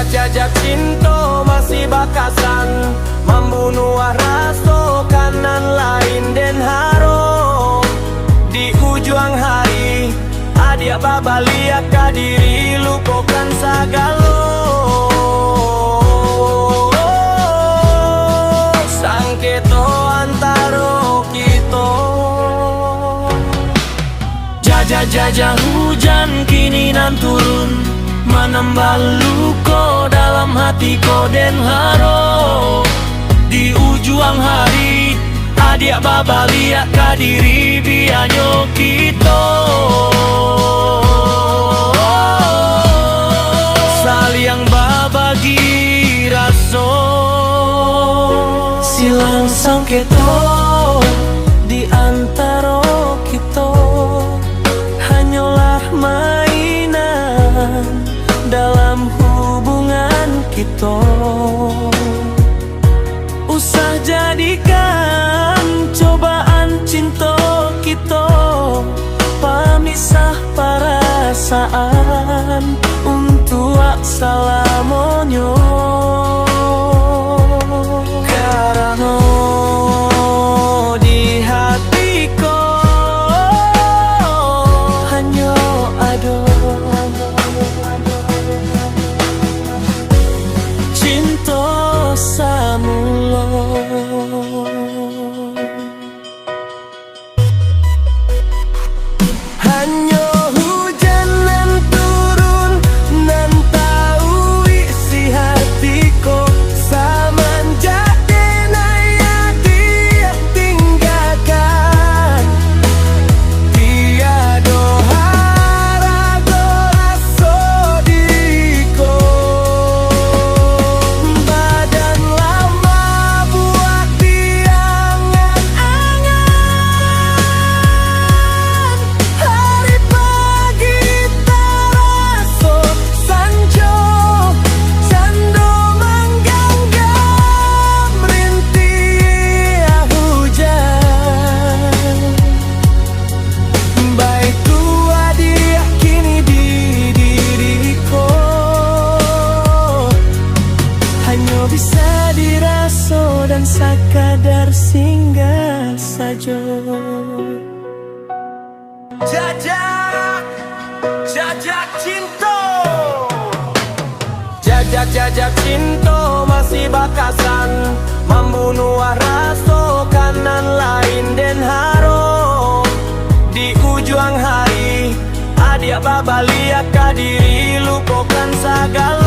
Jajak cinta masih bakasan, membunuh raso kanan lain den haro. Di ujung hari adia babalia kadiri lupakan sagalo. Sangketo antaro kita. Jajah hujan kini nan turun, menambah luka dalam hatiku den haro. Di ujung hari adia babalia kadiri bianyo kita. Saling babagi raso, silang sangketo di antara kita. Hanyalah mainan dalam hubungan kita. Usah jadikan cobaan cinta kita pamisah perasaan untuk salamonyo. Karena di hatiku hanya ada cinta samulo. Hanya hujan nan turun nan tahu isi hatiku. Semenjak denaya dia tinggalkan, tiada harago raso diriku. Badan lama buat dia angan-angan. Hari pagi terasa sanjo, cando menggenggam rintik hujan. Baik tua dia kini di diriku, hanya bisa dirasa dan sekadar singgah saja. Jajak cinta, jajak cinta masih bakasan, membunuh raso kanan lain den haro. Di ujung hari adia babalia kadiri lupakan sagala.